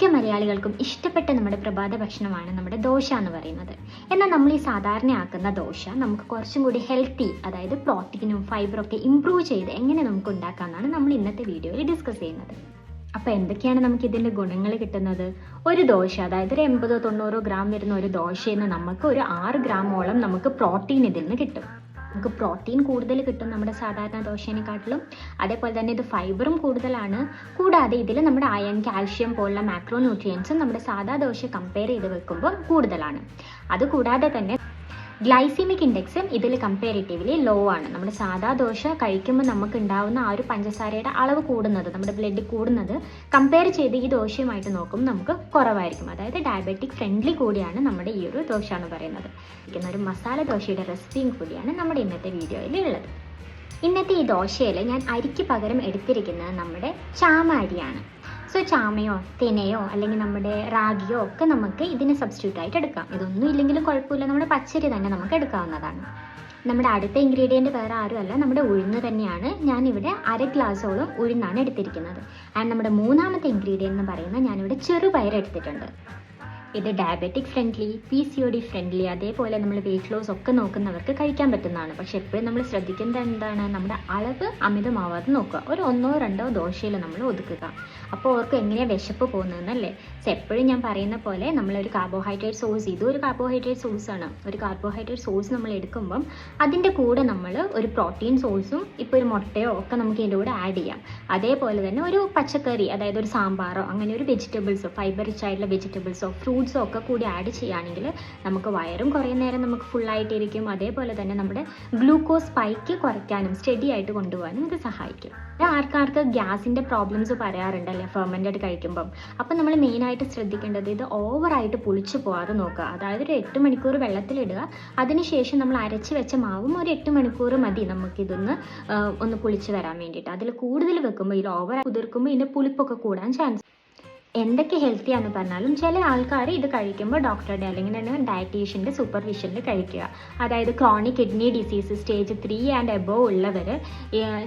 മിക്ക മലയാളികൾക്കും ഇഷ്ടപ്പെട്ട നമ്മുടെ പ്രഭാത ഭക്ഷണമാണ് നമ്മുടെ ദോശ എന്ന് പറയുന്നത്. എന്നാൽ നമ്മൾ ഈ സാധാരണ ആക്കുന്ന ദോശ നമുക്ക് കുറച്ചും കൂടി ഹെൽത്തി, അതായത് പ്രോട്ടീനും ഫൈബറൊക്കെ ഇമ്പ്രൂവ് ചെയ്ത് എങ്ങനെ നമുക്ക് ഉണ്ടാക്കാമെന്നാണ് നമ്മൾ ഇന്നത്തെ വീഡിയോയിൽ ഡിസ്കസ് ചെയ്യുന്നത്. അപ്പോൾ എന്തൊക്കെയാണ് നമുക്ക് ഇതിൻ്റെ ഗുണങ്ങൾ കിട്ടുന്നത്? ഒരു ദോശ, അതായത് ഒരു 80-90 ഗ്രാം വരുന്ന ഒരു ദോശയിൽ നിന്ന് നമുക്ക് ഒരു 6 ഗ്രാമോളം നമുക്ക് പ്രോട്ടീൻ ഇതിൽ നിന്ന് കിട്ടും. നമുക്ക് പ്രോട്ടീൻ കൂടുതൽ കിട്ടും നമ്മുടെ സാധാരണ ദോശേനെക്കാട്ടിലും. അതേപോലെ തന്നെ ഇത് ഫൈബറും കൂടുതലാണ്. കൂടാതെ ഇതിൽ നമ്മുടെ അയൺ, കാൽഷ്യം പോലുള്ള മാക്രോ ന്യൂട്രിയൻസും നമ്മുടെ സാധാ ദോശ കമ്പയർ ചെയ്ത് വെക്കുമ്പോൾ കൂടുതലാണ്. അതുകൂടാതെ തന്നെ ഗ്ലൈസിമിക് ഇൻഡെക്സും ഇതിൽ കമ്പാരിറ്റീവ്ലി ലോ ആണ്. നമ്മുടെ സാധാ ദോശ കഴിക്കുമ്പോൾ നമുക്ക് ഉണ്ടാവുന്ന ആ ഒരു പഞ്ചസാരയുടെ അളവ് കൂടുന്നത്, നമ്മുടെ ബ്ലഡ് കൂടുന്നത് കമ്പയർ ചെയ്ത് ഈ ദോശയുമായിട്ട് നോക്കുമ്പോൾ നമുക്ക് കുറവായിരിക്കും. അതായത് ഡയബറ്റിക് ഫ്രണ്ട്ലി കൂടിയാണ് നമ്മുടെ ഈ ഒരു ദോശ എന്ന് പറയുന്നത്. ഒരു മസാല ദോശയുടെ റെസിപ്പിയും കൂടിയാണ് നമ്മുടെ ഇന്നത്തെ വീഡിയോയിൽ ഉള്ളത്. ഇന്നത്തെ ഈ ദോശയിൽ ഞാൻ അരിക്ക് പകരം എടുത്തിരിക്കുന്നത് നമ്മുടെ ചാമ അരിയാണ്. സോ ചാമയോ തിനയോ അല്ലെങ്കിൽ നമ്മുടെ റാഗിയോ ഒക്കെ നമുക്ക് ഇതിന് സബ്സ്റ്റിറ്റ്യൂട്ട് ആയിട്ട് എടുക്കാം. ഇതൊന്നും ഇല്ലെങ്കിലും കുഴപ്പമില്ല, നമ്മുടെ പച്ചരി തന്നെ നമുക്ക് എടുക്കാവുന്നതാണ്. നമ്മുടെ അടുത്ത ഇൻഗ്രീഡിയൻറ്റ് വേറെ ആരുമല്ല, നമ്മുടെ ഉഴുന്ന് തന്നെയാണ്. ഞാനിവിടെ 1/2 ഗ്ലാസോളം ഉഴുന്നാണ് എടുത്തിരിക്കുന്നത്. ആൻഡ് നമ്മുടെ മൂന്നാമത്തെ ഇൻഗ്രീഡിയൻ്റ് എന്ന് പറയുന്നത് ഞാനിവിടെ ചെറുപയർ എടുത്തിട്ടുണ്ട്. ഇത് ഡയബറ്റിക് ഫ്രണ്ട്ലി, PCOD ഫ്രണ്ട്ലി, അതേപോലെ നമ്മൾ വെയിറ്റ് ലോസ് ഒക്കെ നോക്കുന്നവർക്ക് കഴിക്കാൻ പറ്റുന്നതാണ്. പക്ഷെ എപ്പോഴും നമ്മൾ ശ്രദ്ധിക്കേണ്ടത് എന്താണ്, നമ്മുടെ അളവ് അമിതമാവാതെ നോക്കുക. ഒരു 1-2 ദോശയിൽ നമ്മൾ ഒതുക്കുക. അപ്പോൾ അവർക്ക് എങ്ങനെയാണ് വിശപ്പ് പോകുന്നതെന്നല്ലേ. സോ എപ്പോഴും ഞാൻ പറയുന്ന പോലെ നമ്മളൊരു കാർബോഹൈഡ്രേറ്റ് സോഴ്സ്, ഇതൊരു കാർബോഹൈഡ്രേറ്റ് സോഴ്സാണ്. ഒരു കാർബോഹൈഡ്രേറ്റ് സോഴ്സ് നമ്മൾ എടുക്കുമ്പം അതിൻ്റെ കൂടെ നമ്മൾ ഒരു പ്രോട്ടീൻ സോഴ്സും ഇപ്പോൾ ഒരു മുട്ടയോ ഒക്കെ നമുക്ക് ഇതിൻ്റെ കൂടെ ആഡ് ചെയ്യാം. അതേപോലെ തന്നെ ഒരു പച്ചക്കറി, അതായത് ഒരു സാമ്പാറോ അങ്ങനെ ഒരു വെജിറ്റബിൾസോ, ഫൈബർ റിച്ച് ആയിട്ടുള്ള വെജിറ്റബിൾസോ ഫ്രൂട്ട്സോ ഒക്കെ കൂടി ആഡ് ചെയ്യുകയാണെങ്കിൽ നമുക്ക് വയറും കുറേ നേരം നമുക്ക് ഫുള്ളായിട്ടിരിക്കും. അതേപോലെ തന്നെ നമ്മുടെ ഗ്ലൂക്കോസ് സ്പൈക്ക് കുറയ്ക്കാനും സ്റ്റഡി ആയിട്ട് കൊണ്ടുപോകാനും ഇത് സഹായിക്കും. ആർക്കാർക്ക് ഗ്യാസിൻ്റെ പ്രോബ്ലംസ് പറയാറുണ്ടല്ലേ ഫെർമെൻറ്റഡ് കഴിക്കുമ്പം. അപ്പം നമ്മൾ മെയിനായിട്ട് ശ്രദ്ധിക്കേണ്ടത് ഇത് ഓവറായിട്ട് പുളിച്ചു പോകാതെ നോക്കുക. അതായത് ഒരു 8 മണിക്കൂർ വെള്ളത്തിലിടുക. അതിനുശേഷം നമ്മൾ അരച്ച് വെച്ച മാവും ഒരു 8 മണിക്കൂർ മതി നമുക്കിതൊന്ന് ഒന്ന് പുളിച്ച് വരാൻ വേണ്ടിയിട്ട്. അതിൽ കൂടുതൽ വെക്കുമ്പോൾ ഇതിൽ ഓവർ കുതിർക്കുമ്പോൾ ഇതിൻ്റെ പുളിപ്പൊക്കെ കൂടാൻ ചാൻസ്. എന്തൊക്കെ ഹെൽത്തിയാണെന്ന് പറഞ്ഞാലും ചില ആൾക്കാർ ഇത് കഴിക്കുമ്പോൾ ഡോക്ടറുടെ അല്ലെങ്കിൽ തന്നെ ഡയറ്റീഷ്യൻ്റെ സൂപ്പർവിഷനിൽ കഴിക്കുക. അതായത് chronic kidney disease stage 3 and above ഉള്ളവർ,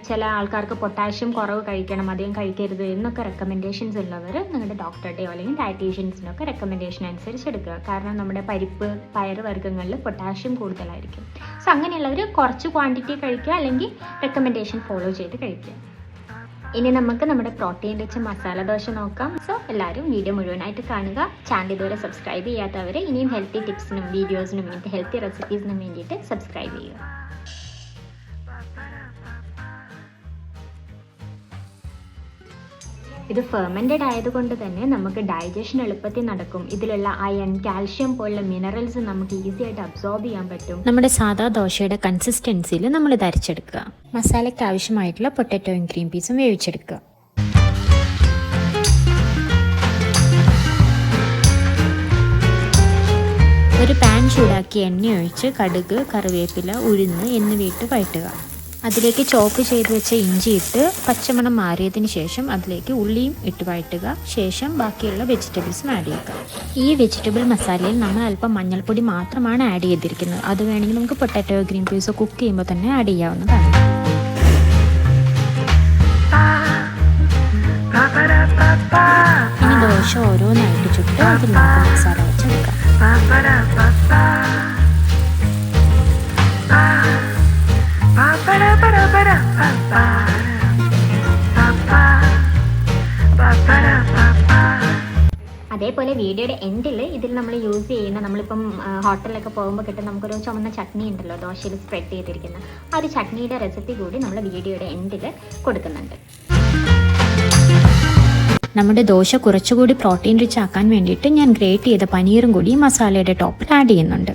ചില ആൾക്കാർക്ക് പൊട്ടാഷ്യം കുറവ് കഴിക്കണം, അധികം കഴിക്കരുത് എന്നൊക്കെ റെക്കമെൻഡേഷൻസ് ഉള്ളവർ നിങ്ങളുടെ ഡോക്ടറുടെയോ അല്ലെങ്കിൽ ഡയറ്റീഷ്യൻസിനൊക്കെ റെക്കമെൻഡേഷൻ അനുസരിച്ച് എടുക്കുക. കാരണം നമ്മുടെ പരിപ്പ്, പയർ വർഗ്ഗങ്ങളിൽ പൊട്ടാഷ്യം കൂടുതലായിരിക്കും. സോ അങ്ങനെയുള്ളവർ കുറച്ച് ക്വാണ്ടിറ്റി കഴിക്കുക, അല്ലെങ്കിൽ റെക്കമെൻഡേഷൻ ഫോളോ ചെയ്ത് കഴിക്കുക. ഇനി നമുക്ക് നമ്മുടെ പ്രോട്ടീൻ റിച്ച് മസാല ദോശ നോക്കാം. സോ എല്ലാവരും വീഡിയോ മുഴുവനായിട്ട് കാണുക. ചാനൽ ഇതുവരെ സബ്സ്ക്രൈബ് ചെയ്യാത്തവർ ഇനിയും ഹെൽത്തി ടിപ്സിനും വീഡിയോസിനും ഇങ്ങനത്തെ ഹെൽത്തി റെസിപ്പീസിനും വേണ്ടിയിട്ട് സബ്സ്ക്രൈബ് ചെയ്യുക. ഇത് ഫെർമെൻറ്റഡ് ആയതുകൊണ്ട് തന്നെ നമുക്ക് ഡൈജഷൻ എളുപ്പത്തിൽ നടക്കും. ഇതിലുള്ള അയൺ, കാൽഷ്യം പോലുള്ള മിനറൽസ് നമുക്ക് ഈസി ആയിട്ട് അബ്സോർബ് ചെയ്യാൻ പറ്റും. നമ്മുടെ സാധാ ദോശയുടെ കൺസിസ്റ്റൻസിയിൽ നമ്മൾ ഇത് അരച്ചെടുക്കുക. മസാലയ്ക്ക് ആവശ്യമായിട്ടുള്ള പൊട്ടറ്റോയും ഗ്രീൻ പീസും വേവിച്ചെടുക്കുക. ഒരു പാൻ ചൂടാക്കി എണ്ണ ഒഴിച്ച് കടുക്, കറിവേപ്പില, ഉഴുന്ന് എന്നിവയിട്ട് വഴറ്റുക. അതിലേക്ക് ചോപ്പ് ചെയ്ത് വെച്ച ഇഞ്ചി ഇട്ട് പച്ചമണം മാറിയതിന് ശേഷം അതിലേക്ക് ഉള്ളിയും ഇട്ട് വഴറ്റുക. ശേഷം ബാക്കിയുള്ള വെജിറ്റബിൾസും ആഡ് ചെയ്യുക. ഈ വെജിറ്റബിൾ മസാലയിൽ നമ്മൾ അല്പം മഞ്ഞൾപ്പൊടി മാത്രമാണ് ആഡ് ചെയ്തിരിക്കുന്നത്. അത് വേണമെങ്കിൽ നമുക്ക് പൊട്ടാറ്റോ, ഗ്രീൻ പീസോ കുക്ക് ചെയ്യുമ്പോൾ തന്നെ ആഡ് ചെയ്യാവുന്നതാണ്. ഇനി ദോശ ഓരോന്നായിട്ട് ചുട്ട് അതിൽ നമുക്ക് മസാല വെച്ചെടുക്കാം. അതേപോലെ വീഡിയോയുടെ എൻഡിൽ ഇതിൽ നമ്മൾ യൂസ് ചെയ്യുന്ന, നമ്മളിപ്പം ഹോട്ടലിലൊക്കെ പോകുമ്പോൾ കിട്ടും നമുക്കൊരു ചുമന്ന ചട്നി ഉണ്ടല്ലോ ദോശയിൽ സ്പ്രെഡ് ചെയ്തിരിക്കുന്ന, ആ ഒരു ചട്നിയുടെ റെസിപ്പി കൂടി നമ്മൾ വീഡിയോയുടെ എൻഡിൽ കൊടുക്കുന്നുണ്ട്. നമ്മുടെ ദോശ കുറച്ചുകൂടി പ്രോട്ടീൻ റിച്ച് ആക്കാൻ വേണ്ടിയിട്ട് ഞാൻ ഗ്രേറ്റ് ചെയ്ത പനീറും കൂടി മസാലയുടെ ടോപ്പിൽ ആഡ് ചെയ്യുന്നുണ്ട്.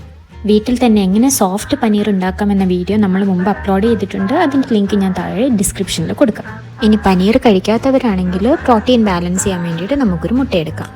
വീട്ടിൽ തന്നെ എങ്ങനെ സോഫ്റ്റ് പനീർ ഉണ്ടാക്കാമെന്ന വീഡിയോ നമ്മൾ മുമ്പ് അപ്ലോഡ് ചെയ്തിട്ടുണ്ട്. അതിൻ്റെ ലിങ്ക് ഞാൻ താഴെ ഡിസ്ക്രിപ്ഷനിൽ കൊടുക്കാം. ഇനി പനീർ കഴിക്കാത്തവരാണെങ്കിൽ പ്രോട്ടീൻ ബാലൻസ് ചെയ്യാൻ വേണ്ടിയിട്ട് നമുക്കൊരു മുട്ടയെടുക്കാം.